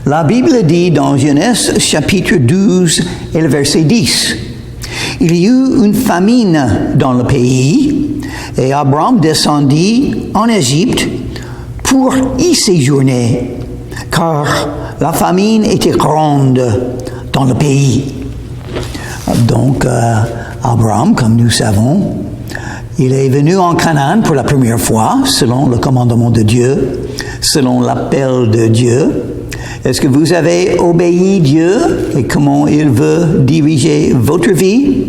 La Bible dit dans Genèse chapitre 12 et le verset 10, « Il y eut une famine dans le pays, et Abraham descendit en Égypte pour y séjourner, car la famine était grande dans le pays. » Donc, Abraham, comme nous savons, il est venu en Canaan pour la première fois, selon le commandement de Dieu, selon l'appel de Dieu. Est-ce que vous avez obéi Dieu et comment il veut diriger votre vie?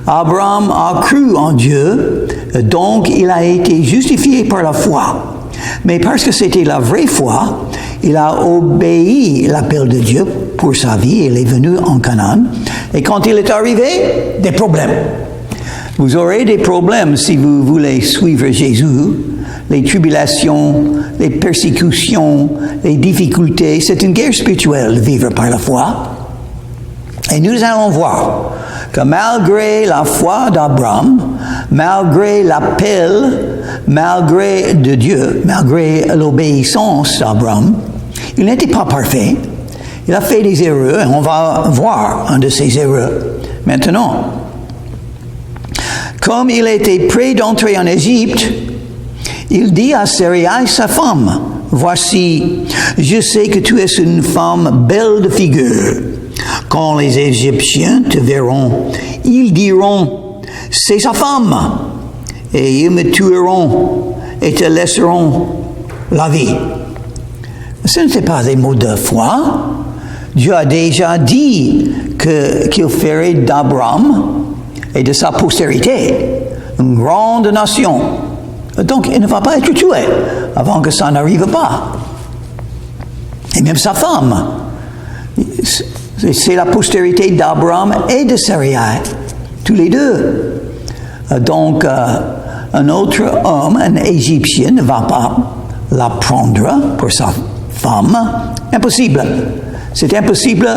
Abraham a cru en Dieu, donc il a été justifié par la foi. Mais parce que c'était la vraie foi, il a obéi l'appel de Dieu pour sa vie. Il est venu en Canaan. Et quand il est arrivé, des problèmes. Vous aurez des problèmes si vous voulez suivre Jésus. Les tribulations, les persécutions, les difficultés. C'est une guerre spirituelle de vivre par la foi. Et nous allons voir que malgré la foi d'Abraham, malgré l'appel, malgré de Dieu, malgré l'obéissance d'Abraham, il n'était pas parfait. Il a fait des erreurs et on va voir un de ces erreurs maintenant. Comme il était prêt d'entrer en Égypte, il dit à Sarai, sa femme, « Voici, je sais que tu es une femme belle de figure. Quand les Égyptiens te verront, ils diront, « C'est sa femme. » Et ils me tueront et te laisseront la vie. » Ce n'était pas des mots de foi. Dieu a déjà dit qu'il ferait d'Abraham et de sa postérité une grande nation. Donc, il ne va pas être tué avant que ça n'arrive pas. Et même sa femme, c'est la postérité d'Abraham et de Sarai, tous les deux. Donc, un autre homme, un Égyptien, ne va pas la prendre pour sa femme. Impossible. C'est impossible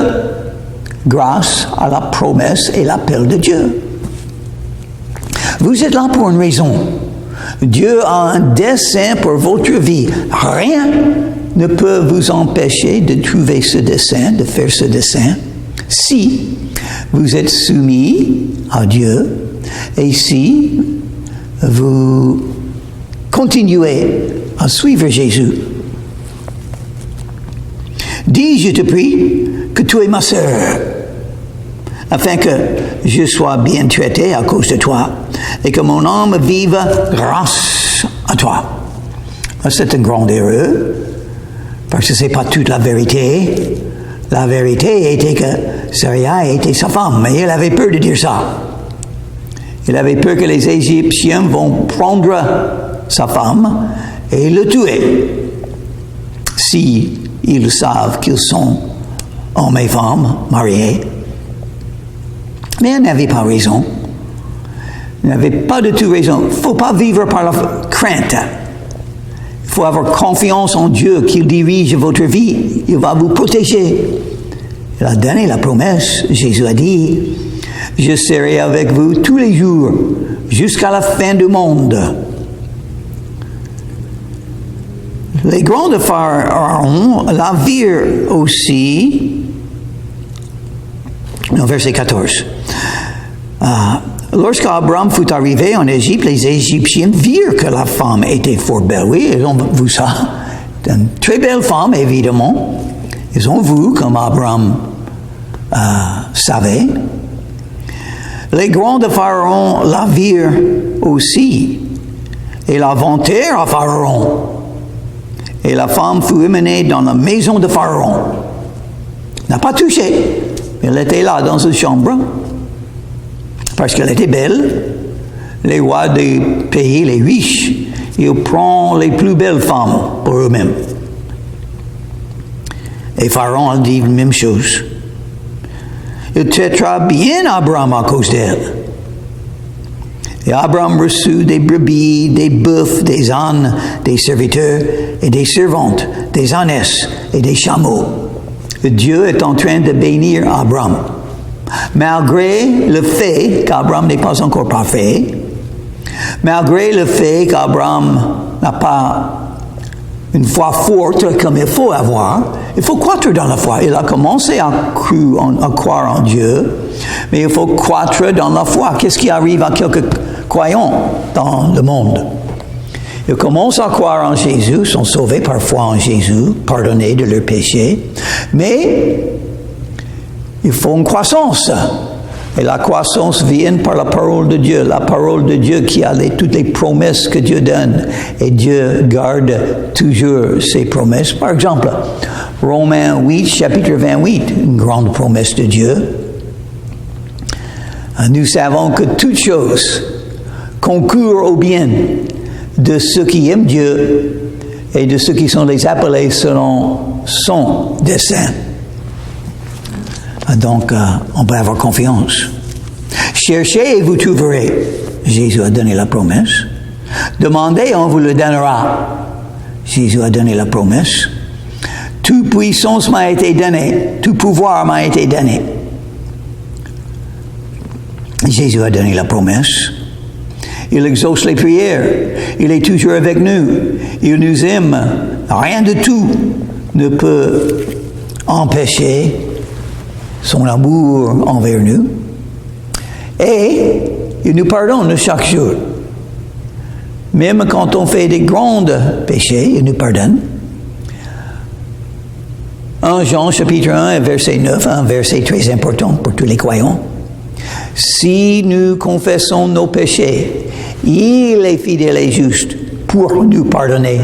grâce à la promesse et l'appel de Dieu. Vous êtes là pour une raison. Dieu a un dessein pour votre vie. Rien ne peut vous empêcher de trouver ce dessein, de faire ce dessein, si vous êtes soumis à Dieu et si vous continuez à suivre Jésus. Dis, je te prie, que tu es ma sœur, afin que je sois bien traité à cause de toi, et que mon âme vive grâce à toi. C'est une grande erreur, parce que ce n'est pas toute la vérité. La vérité était que Sarai était sa femme, mais il avait peur de dire ça. Il avait peur que les Égyptiens vont prendre sa femme et le tuer, si ils savent qu'ils sont hommes et femmes mariés. Mais il n'avait pas raison. Il n'avait pas du tout raison. Il ne faut pas vivre par la crainte. Il faut avoir confiance en Dieu qu'il dirige votre vie. Il va vous protéger. Il a donné la promesse. Jésus a dit, « Je serai avec vous tous les jours jusqu'à la fin du monde. » Les grands de Pharaon la virent aussi. Non, verset 14. Lorsqu'Abraham fut arrivé en Égypte, les Égyptiens virent que la femme était fort belle. Oui, ils ont vu ça. Une très belle femme, évidemment. Ils ont vu comme Abraham savait. Les grands de Pharaon la virent aussi et la vantèrent à Pharaon. Et la femme fut emmenée dans la maison de Pharaon. N'a pas touché. Elle était là dans une chambre. Parce qu'elle était belle. Les rois des pays, les riches, ils prennent les plus belles femmes pour eux-mêmes. Et Pharaon a dit la même chose. Il traitera bien Abraham à cause d'elle. Et Abraham reçut des brebis, des bœufs, des ânes, des serviteurs et des servantes, des ânesses et des chameaux. Dieu est en train de bénir Abraham. Malgré le fait qu'Abraham n'est pas encore parfait, malgré le fait qu'Abraham n'a pas une foi forte comme il faut avoir, il faut croître dans la foi. Il a commencé à croire en Dieu, mais il faut croître dans la foi. Qu'est-ce qui arrive à quelques croyants dans le monde? Ils commencent à croire en Jésus, sont sauvés par foi en Jésus, pardonnés de leurs péchés, mais il faut une croissance. Et la croissance vient par la parole de Dieu. La parole de Dieu qui a toutes les promesses que Dieu donne. Et Dieu garde toujours ses promesses. Par exemple, Romains 8, chapitre 28, une grande promesse de Dieu. Nous savons que toutes choses concourent au bien de ceux qui aiment Dieu et de ceux qui sont les appelés selon son dessein. Donc, on peut avoir confiance. Cherchez et vous trouverez. Jésus a donné la promesse. Demandez, on vous le donnera. Jésus a donné la promesse. Toute puissance m'a été donnée. Tout pouvoir m'a été donné. Jésus a donné la promesse. Il exauce les prières. Il est toujours avec nous. Il nous aime. Rien de tout ne peut empêcher son amour envers nous, et il nous pardonne chaque jour. Même quand on fait des grands péchés, il nous pardonne. 1 Jean chapitre 1 verset 9, un verset très important pour tous les croyants. Si nous confessons nos péchés, il est fidèle et juste pour nous pardonner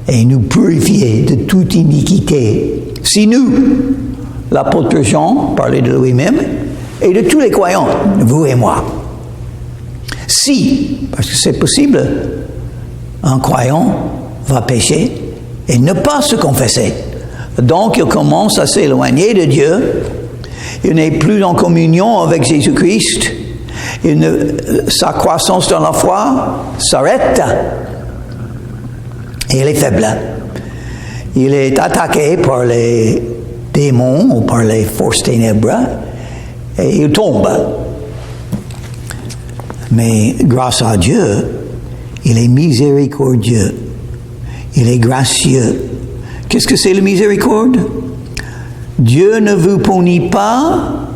et nous purifier de toute iniquité. Si nous, l'apôtre Jean parlait de lui-même et de tous les croyants, vous et moi. Si, parce que c'est possible, un croyant va pécher et ne pas se confesser. Donc, il commence à s'éloigner de Dieu. Il n'est plus en communion avec Jésus-Christ. Sa croissance dans la foi s'arrête. Et il est faible. Il est attaqué par les démons ou par les forces ténèbres et il tombe. Mais grâce à Dieu, il est miséricordieux. Il est gracieux. Qu'est-ce que c'est la miséricorde? Dieu ne vous punit pas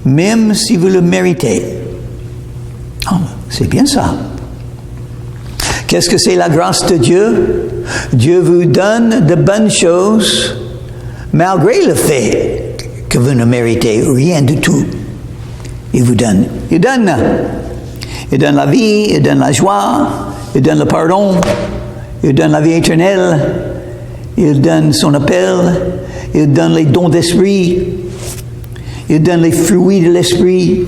même si vous le méritez. Oh, c'est bien ça. Qu'est-ce que c'est la grâce de Dieu? Dieu vous donne de bonnes choses malgré le fait que vous ne méritez rien du tout. Il vous donne. Il donne. Il donne la vie, il donne la joie, il donne le pardon, il donne la vie éternelle, il donne son appel, il donne les dons d'esprit, il donne les fruits de l'esprit,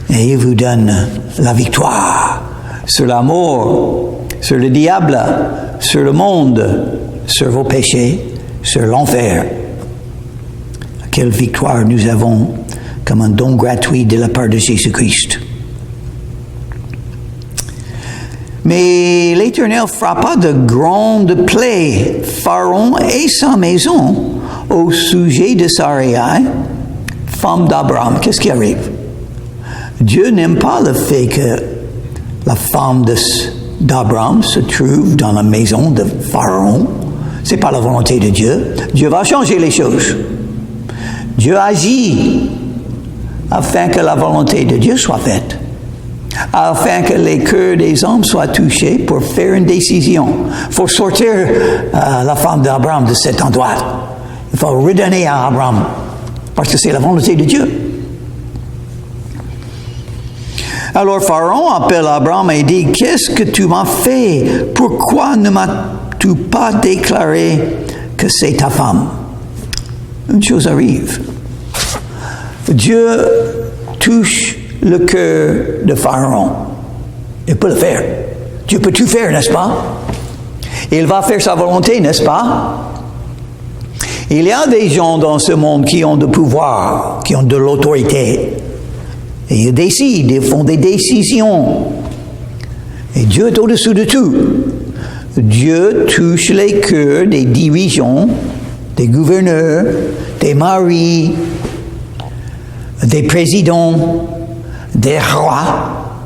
et il vous donne la victoire sur la mort, sur le diable, sur le monde, sur vos péchés, sur l'enfer. Quelle victoire nous avons comme un don gratuit de la part de Jésus-Christ. Mais l'Éternel frappa de grandes plaies Pharaon et sa maison au sujet de Sarai, femme d'Abraham. Qu'est-ce qui arrive? Dieu n'aime pas le fait que la femme d'Abraham se trouve dans la maison de Pharaon. Ce n'est pas la volonté de Dieu. Dieu va changer les choses. Dieu agit afin que la volonté de Dieu soit faite, afin que les cœurs des hommes soient touchés pour faire une décision. Il faut sortir la femme d'Abraham de cet endroit. Il faut redonner à Abraham, parce que c'est la volonté de Dieu. Alors Pharaon appelle Abraham et dit, « Qu'est-ce que tu m'as fait? Pourquoi ne m'as-tu pas déclaré que c'est ta femme? » Une chose arrive. Dieu touche le cœur de Pharaon. Il peut le faire. Dieu peut tout faire, n'est-ce pas? Il va faire sa volonté, n'est-ce pas? Il y a des gens dans ce monde qui ont du pouvoir, qui ont de l'autorité. Et ils décident, ils font des décisions. Et Dieu est au-dessus de tout. Dieu touche les cœurs des dirigeants, des gouverneurs, des maris, des présidents, des rois,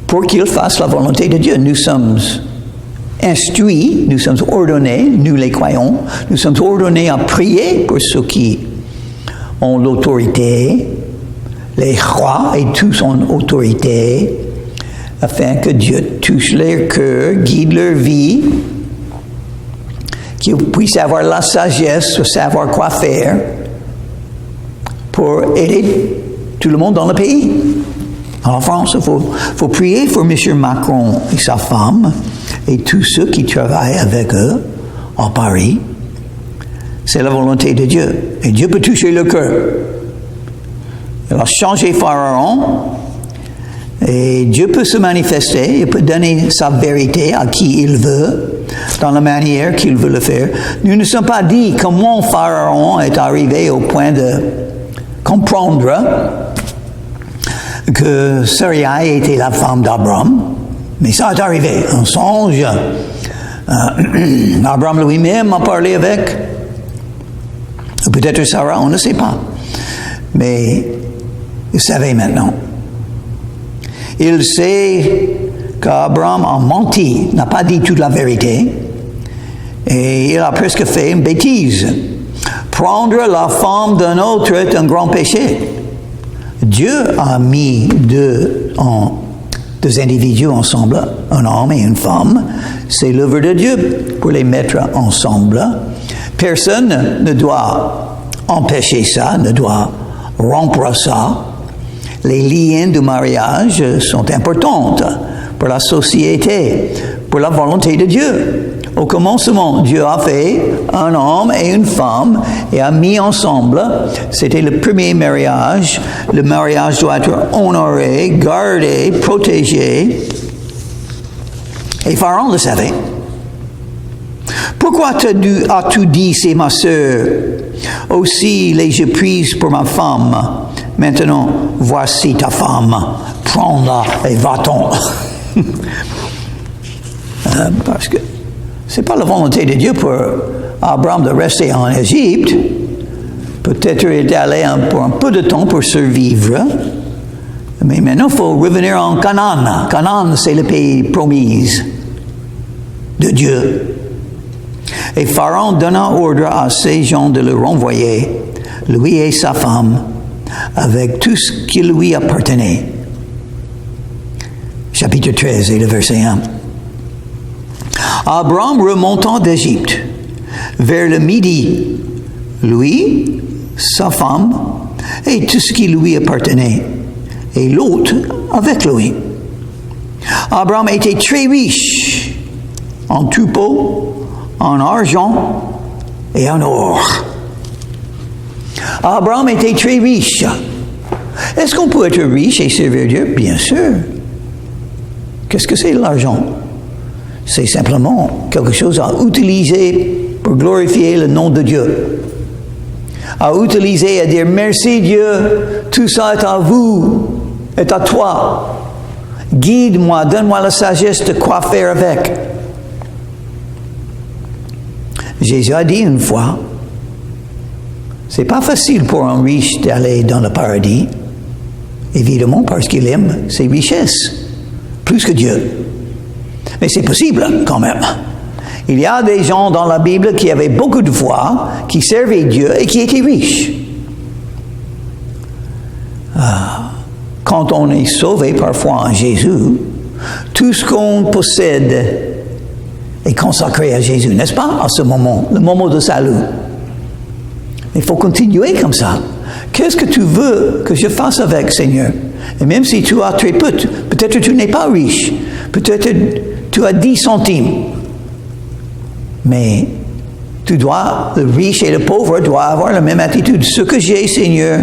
pour qu'ils fassent la volonté de Dieu. Nous sommes instruits, nous sommes ordonnés, nous les croyons, nous sommes ordonnés à prier pour ceux qui ont l'autorité, les rois et tous ont autorité, afin que Dieu touche leur cœur, guide leur vie, qu'ils puissent avoir la sagesse, savoir quoi faire pour aider tout le monde dans le pays. En France, il faut prier pour M. Macron et sa femme et tous ceux qui travaillent avec eux à Paris. C'est la volonté de Dieu. Et Dieu peut toucher le cœur. Il a changé Pharaon. Et Dieu peut se manifester. Il peut donner sa vérité à qui il veut, dans la manière qu'il veut le faire. Nous ne sommes pas dit comment Pharaon est arrivé au point de comprendre que Sarai était la femme d'Abraham. Mais ça est arrivé, un songe. Abraham lui-même a parlé avec. Peut-être Sarah, on ne sait pas. Mais il savait maintenant. Il sait qu'Abraham a menti, n'a pas dit toute la vérité. Et il a presque fait une bêtise. Prendre la femme d'un autre est un grand péché. Dieu a mis deux individus ensemble, un homme et une femme. C'est l'œuvre de Dieu pour les mettre ensemble. Personne ne doit empêcher ça, ne doit rompre ça. Les liens du mariage sont importants pour la société, pour la volonté de Dieu. Au commencement, Dieu a fait un homme et une femme et a mis ensemble. C'était le premier mariage. Le mariage doit être honoré, gardé, protégé. Et Pharaon le savait. Pourquoi as-tu dit, c'est ma sœur, aussi l'ai-je prise pour ma femme? Maintenant, voici ta femme, prends-la et va-t'en. Parce que c'est pas la volonté de Dieu pour Abraham de rester en Égypte. Peut-être il est allé pour un peu de temps pour survivre. Mais maintenant, il faut revenir en Canaan. Canaan, c'est le pays promis de Dieu. Et Pharaon donna ordre à ses gens de le renvoyer, lui et sa femme, avec tout ce qui lui appartenait. Chapitre 13 et le verset 1. Abraham remontant d'Égypte vers le midi, lui, sa femme et tout ce qui lui appartenait, et l'autre avec lui. Abraham était très riche en troupeaux, en argent et en or. Abraham était très riche. Est-ce qu'on peut être riche et servir Dieu? Bien sûr. Qu'est-ce que c'est l'argent? C'est simplement quelque chose à utiliser pour glorifier le nom de Dieu. À utiliser, à dire merci Dieu, tout ça est à vous, est à toi. Guide-moi, donne-moi la sagesse de quoi faire avec. Jésus a dit une fois, c'est pas facile pour un riche d'aller dans le paradis, évidemment parce qu'il aime ses richesses, plus que Dieu. Mais c'est possible quand même. Il y a des gens dans la Bible qui avaient beaucoup de foi, qui servaient Dieu et qui étaient riches. Quand on est sauvé parfois en Jésus, tout ce qu'on possède est consacré à Jésus, n'est-ce pas, à ce moment, le moment de salut. Il faut continuer comme ça. Qu'est-ce que tu veux que je fasse avec, Seigneur? Et même si tu as très peu, peut-être tu n'es pas riche, peut-être tu as 10 centimes, mais le riche et le pauvre doivent avoir la même attitude. Ce que j'ai, Seigneur,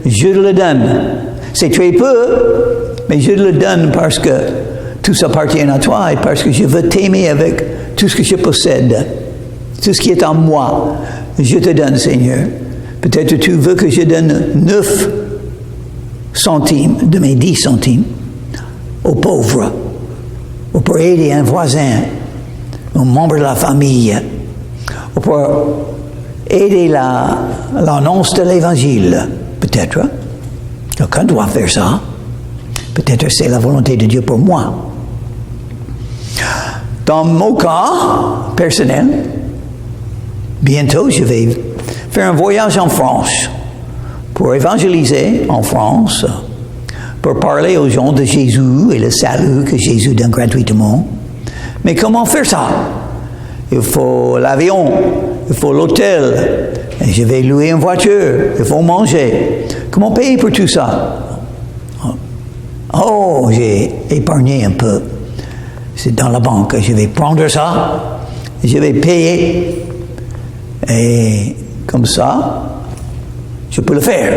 je le donne. C'est très peu, mais je le donne parce que tout s'appartient à toi et parce que je veux t'aimer avec tout ce que je possède, tout ce qui est en moi. Je te donne, Seigneur. Peut-être tu veux que je donne 9 centimes de mes 10 centimes aux pauvres, ou pour aider un voisin, un membre de la famille, ou pour aider l'annonce de l'Évangile. Peut-être. Quelqu'un doit faire ça. Peut-être c'est la volonté de Dieu pour moi. Dans mon cas personnel, bientôt je vais faire un voyage en France pour évangéliser en France, pour parler aux gens de Jésus et le salut que Jésus donne gratuitement. Mais comment faire ça? Il faut l'avion, il faut l'hôtel, et je vais louer une voiture, il faut manger. Comment payer pour tout ça? Oh, j'ai épargné un peu. C'est dans la banque, je vais prendre ça, je vais payer, et comme ça, je peux le faire.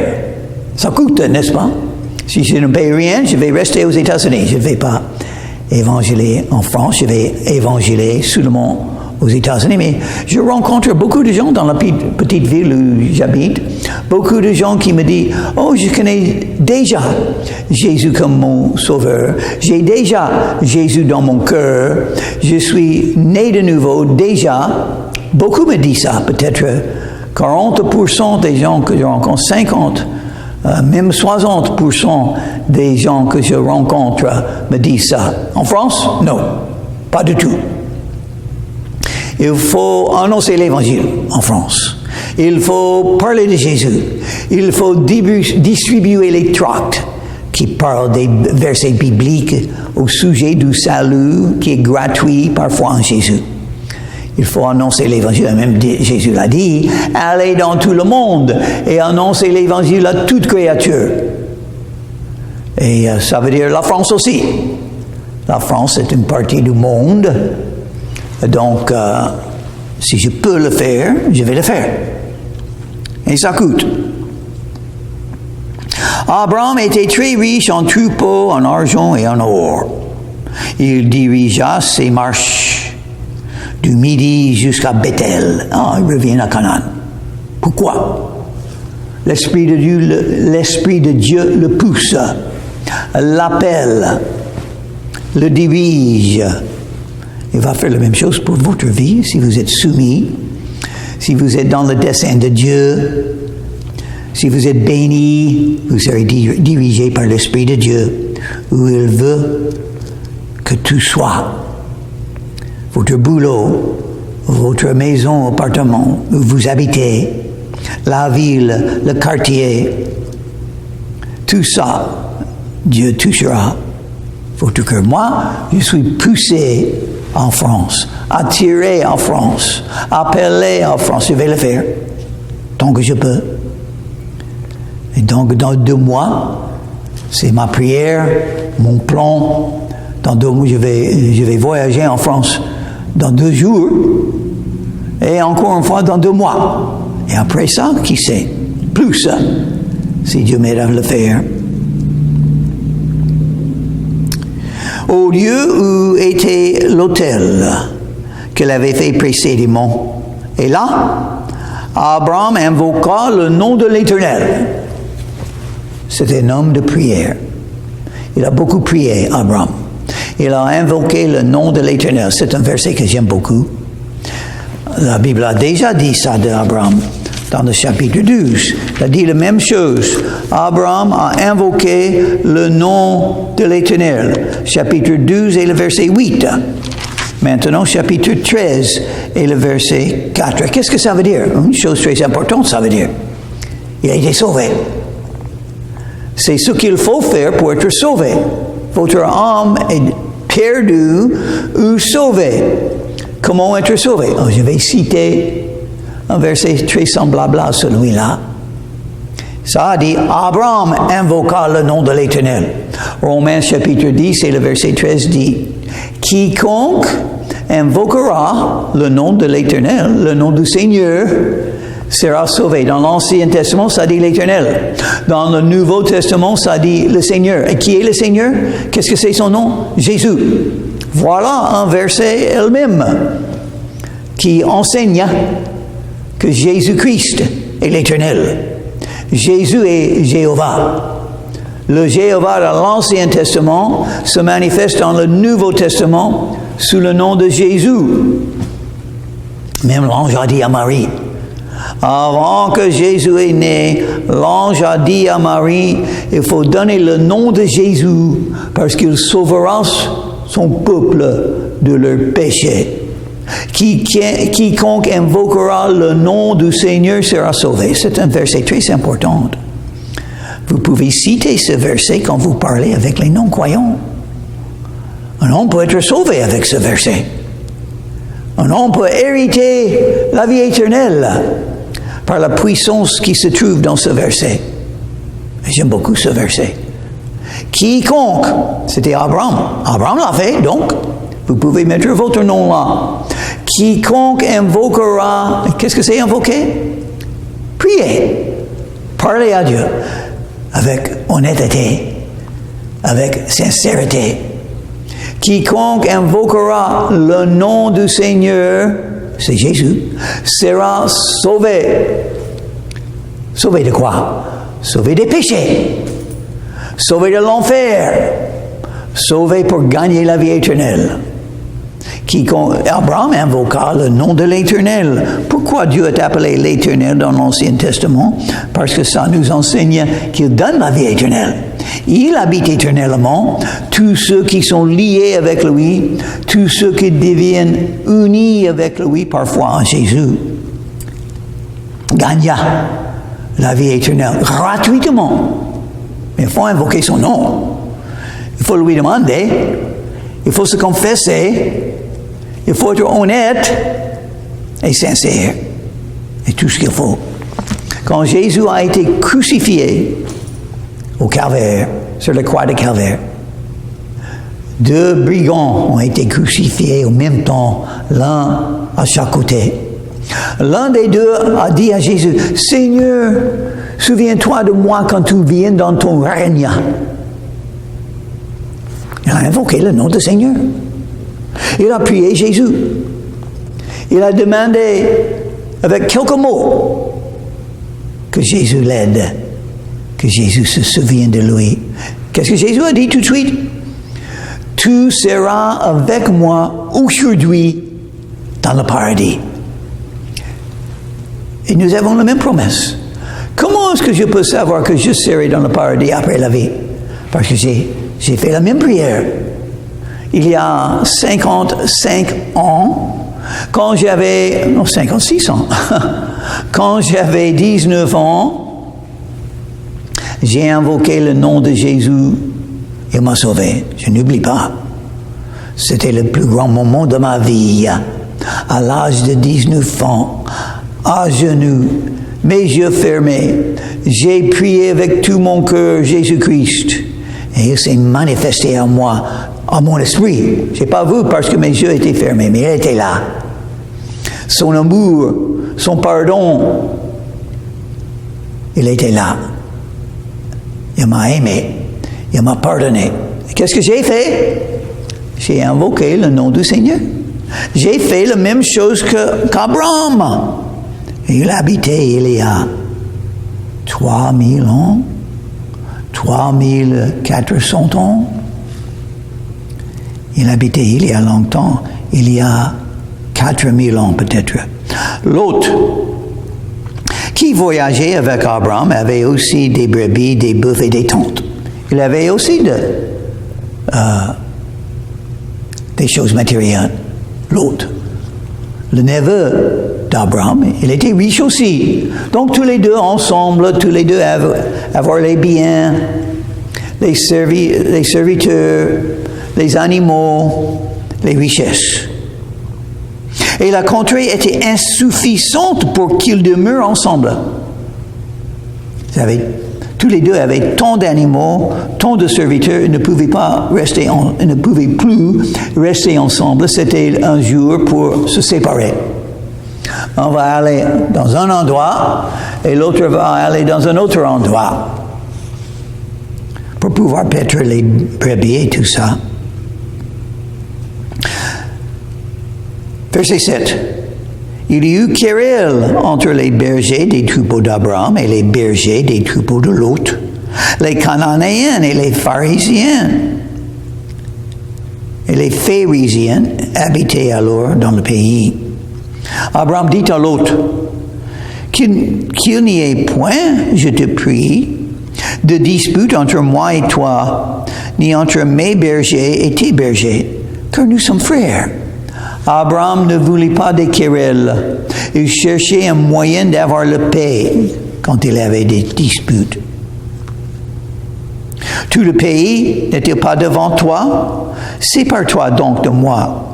Ça coûte, n'est-ce pas? Si je ne paye rien, je vais rester aux États-Unis. Je ne vais pas évangéliser en France, je vais évangéliser seulement aux États-Unis. Mais je rencontre beaucoup de gens dans la petite ville où j'habite, beaucoup de gens qui me disent « Oh, je connais déjà Jésus comme mon sauveur, j'ai déjà Jésus dans mon cœur, je suis né de nouveau déjà. » Beaucoup me disent ça, peut-être 40% des gens que je rencontre, 50%, même 60% des gens que je rencontre me disent ça. En France, non, pas du tout. Il faut annoncer l'évangile en France. Il faut parler de Jésus. Il faut distribuer les tracts qui parlent des versets bibliques au sujet du salut qui est gratuit parfois en Jésus. Il faut annoncer l'évangile. Même Jésus l'a dit, allez dans tout le monde et annoncez l'évangile à toute créature. Et ça veut dire la France aussi. La France est une partie du monde. Donc, si je peux le faire, je vais le faire. Et ça coûte. Abraham était très riche en troupeaux, en argent et en or. Il dirigea ses marches du Midi jusqu'à Bethel. Il revient à Canaan. Pourquoi? L'Esprit de Dieu le pousse, l'appelle, le dirige. Il va faire la même chose pour votre vie si vous êtes soumis, si vous êtes dans le dessein de Dieu, si vous êtes béni, vous serez dirigé par l'Esprit de Dieu où il veut que tout soit. Votre boulot, votre maison, appartement où vous habitez, la ville, le quartier, tout ça, Dieu touchera votre cœur. Moi, je suis poussé en France, attiré en France, appelé en France. Je vais le faire tant que je peux. Et donc, dans 2 mois, c'est ma prière, mon plan. Dans 2 mois, je vais voyager en France. Dans 2 jours, et encore une fois dans 2 mois. Et après ça, qui sait? Plus, si Dieu m'aide à le faire. Au lieu où était l'autel qu'il avait fait précédemment. Et là, Abraham invoqua le nom de l'Éternel. C'était un homme de prière. Il a beaucoup prié, Abraham. Il a invoqué le nom de l'Éternel. C'est un verset que j'aime beaucoup. La Bible a déjà dit ça d'Abraham dans le chapitre 12. Il a dit la même chose. Abraham a invoqué le nom de l'Éternel. Chapitre 12 et le verset 8. Maintenant, chapitre 13 et le verset 4. Qu'est-ce que ça veut dire? Une chose très importante, ça veut dire. Il a été sauvé. C'est ce qu'il faut faire pour être sauvé. Votre âme est perdue ou sauvée. Comment être sauvé? Je vais citer un verset très semblable à celui-là. Ça a dit, Abraham invoqua le nom de l'Éternel. Romains chapitre 10 et le verset 13 dit, quiconque invoquera le nom de l'Éternel, le nom du Seigneur, sera sauvé. Dans l'Ancien Testament, ça dit l'Éternel. Dans le Nouveau Testament, ça dit le Seigneur. Et qui est le Seigneur? Qu'est-ce que c'est son nom? Jésus. Voilà un verset elle-même qui enseigne que Jésus-Christ est l'Éternel. Jésus est Jéhovah. Le Jéhovah de l'Ancien Testament se manifeste dans le Nouveau Testament sous le nom de Jésus. Même l'ange a dit à Marie, avant que Jésus est né, l'ange a dit à Marie, il faut donner le nom de Jésus parce qu'il sauvera son peuple de leurs péchés. Quiconque invoquera le nom du Seigneur sera sauvé. C'est un verset très important. Vous pouvez citer ce verset quand vous parlez avec les non-croyants. Un homme peut être sauvé avec ce verset. Un homme peut hériter la vie éternelle par la puissance qui se trouve dans ce verset. J'aime beaucoup ce verset. Quiconque, c'était Abraham. Abraham l'a fait, donc vous pouvez mettre votre nom là. Quiconque invoquera, qu'est-ce que c'est invoquer? Prier. Parler à Dieu avec honnêteté, avec sincérité. Quiconque invoquera le nom du Seigneur, c'est Jésus, sera sauvé. Sauvé de quoi? Sauvé des péchés. Sauvé de l'enfer. Sauvé pour gagner la vie éternelle. Abraham invoqua le nom de l'Éternel. Pourquoi Dieu est appelé l'Éternel dans l'Ancien Testament? Parce que ça nous enseigne qu'il donne la vie éternelle. Il habite éternellement. Tous ceux qui sont liés avec lui, tous ceux qui deviennent unis avec lui, parfois en Jésus, gagnent la vie éternelle gratuitement. Mais il faut invoquer son nom. Il faut lui demander. Il faut se confesser. Il faut être honnête et sincère. Et tout ce qu'il faut. Quand Jésus a été crucifié au Calvaire, sur la croix de Calvaire, 2 brigands ont été crucifiés en même temps, l'un à chaque côté. L'un des deux a dit à Jésus, « Seigneur, souviens-toi de moi quand tu viens dans ton règne. » Il a invoqué le nom du Seigneur. Il a prié Jésus. Il a demandé avec quelques mots que Jésus l'aide, que Jésus se souvienne de lui. Qu'est-ce que Jésus a dit tout de suite? Tu seras avec moi aujourd'hui dans le paradis. Et nous avons la même promesse. Comment est-ce que je peux savoir que je serai dans le paradis après la vie? Parce que j'ai fait la même prière. Il y a 55 ans, quand j'avais... Non, 56 ans. Quand j'avais 19 ans, j'ai invoqué le nom de Jésus. Il m'a sauvé. Je n'oublie pas. C'était le plus grand moment de ma vie. À l'âge de 19 ans, à genoux, mes yeux fermés, j'ai prié avec tout mon cœur Jésus-Christ. Et il s'est manifesté à moi, à mon esprit. Je n'ai pas vu parce que mes yeux étaient fermés, mais il était là. Son amour, son pardon, il était là. Il m'a aimé, il m'a pardonné. Et qu'est-ce que j'ai fait? J'ai invoqué le nom du Seigneur. J'ai fait la même chose qu'Abraham. Il habitait il y a 3000 ans. 3400 ans. Il habitait il y a longtemps, il y a 4000 ans peut-être. L'autre, qui voyageait avec Abraham, avait aussi des brebis, des bœufs et des tentes. Il avait aussi des choses matérielles. L'autre, le neveu d'Abraham, il était riche aussi. Donc tous les deux ensemble, tous les deux avoir les biens, les serviteurs, les animaux, les richesses. Et la contrée était insuffisante pour qu'ils demeurent ensemble. Tous les deux avaient tant d'animaux, tant de serviteurs, ils ne pouvaient plus rester ensemble. C'était un jour pour se séparer. On va aller dans un endroit et l'autre va aller dans un autre endroit pour pouvoir paître les brebis et tout ça. Verset 7. Il y eut querelle entre les bergers des troupeaux d'Abraham et les bergers des troupeaux de Lot, les Cananéens et les Pharisiens. Et les Pharisiens habitaient alors dans le pays. Abraham dit à Lot, qu'il n'y ait point, je te prie, de dispute entre moi et toi, ni entre mes bergers et tes bergers. car nous sommes frères. Abraham ne voulait pas des querelles. Il cherchait un moyen d'avoir la paix quand il avait des disputes. Tout le pays n'est-il pas devant toi? Sépare-toi donc de moi.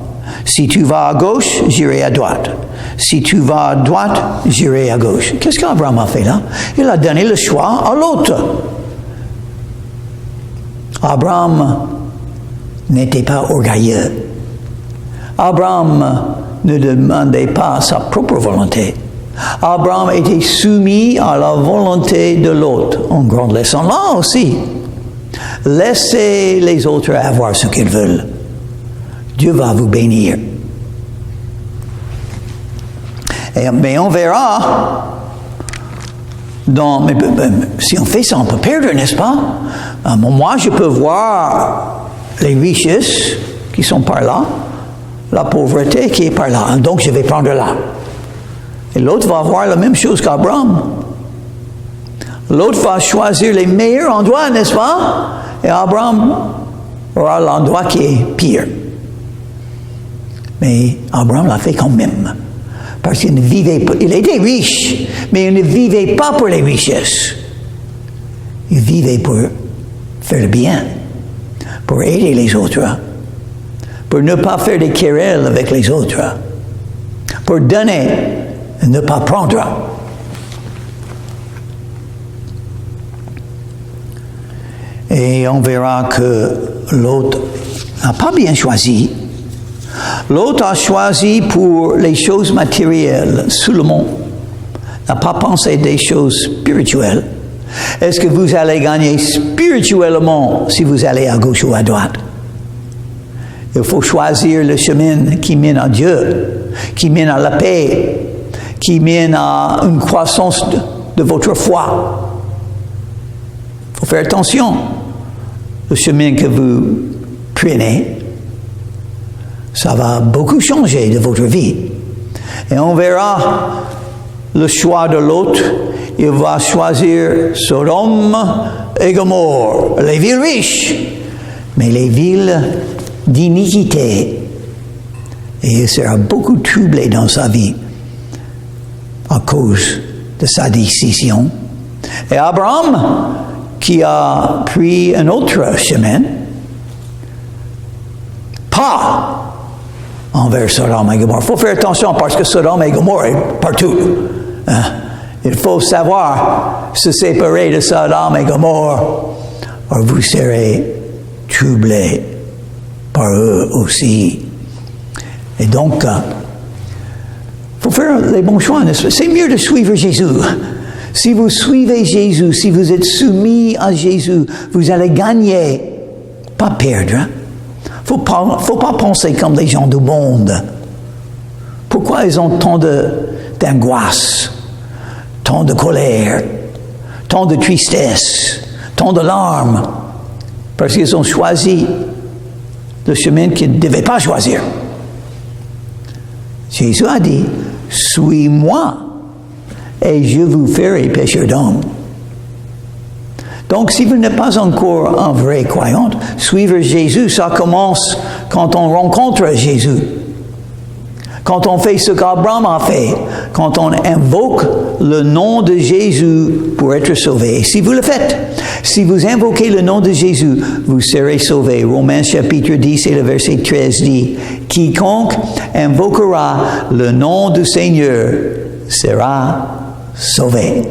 Si tu vas à gauche, j'irai à droite. Si tu vas à droite, j'irai à gauche. Qu'est-ce qu'Abraham a fait là? Il a donné le choix à l'autre. Abraham n'était pas orgueilleux. Abraham ne demandait pas sa propre volonté. Abraham était soumis à la volonté de l'autre. Une grande leçon là aussi. Laissez les autres avoir ce qu'ils veulent. Dieu va vous bénir. Mais on verra, si on fait ça, on peut perdre, n'est-ce pas? Moi, je peux voir les richesses qui sont par là, la pauvreté qui est par là. Donc, je vais prendre là. Et l'autre va voir la même chose qu'Abraham. L'autre va choisir les meilleurs endroits, n'est-ce pas? Et Abraham aura l'endroit qui est pire. Mais Abraham l'a fait quand même. Parce qu'il ne vivait pas. Il était riche, mais il ne vivait pas pour les richesses. Il vivait pour faire le bien, pour aider les autres, pour ne pas faire des querelles avec les autres, pour donner et ne pas prendre. Et on verra que l'autre n'a pas bien choisi. L'autre a choisi pour les choses matérielles seulement, n'a pas pensé des choses spirituelles. Est-ce que vous allez gagner spirituellement si vous allez à gauche ou à droite? Il faut choisir le chemin qui mène à Dieu, qui mène à la paix, qui mène à une croissance de votre foi. Il faut faire attention. Le chemin que vous prenez, ça va beaucoup changer de votre vie. Et on verra le choix de l'autre. Il va choisir Sodome et Gomorrhe, les villes riches, mais les villes d'iniquité. Et il sera beaucoup troublé dans sa vie à cause de sa décision. Et Abraham, qui a pris un autre chemin, pas envers Sodome et Gomorrhe. Il faut faire attention parce que Sodome et Gomorrhe est partout. Il faut savoir se séparer de Sodome et Gomorrhe, ou vous serez troublés par eux aussi. Et donc, il faut faire les bons choix. C'est mieux de suivre Jésus. Si vous suivez Jésus, si vous êtes soumis à Jésus, vous allez gagner, pas perdre. Faut pas penser comme les gens du monde. Pourquoi ils ont tant d'angoisse, tant de colère, tant de tristesse, tant de larmes? Parce qu'ils ont choisi le chemin qu'ils ne devaient pas choisir. Jésus a dit, « Suis-moi, et je vous ferai pécheurs d'hommes. » Donc, si vous n'êtes pas encore un vrai croyant, suivre Jésus, ça commence quand on rencontre Jésus. Quand on fait ce qu'Abraham a fait, quand on invoque le nom de Jésus pour être sauvé. Et si vous le faites, si vous invoquez le nom de Jésus, vous serez sauvés. Romains chapitre 10 et le verset 13 dit, « Quiconque invoquera le nom du Seigneur sera sauvé. »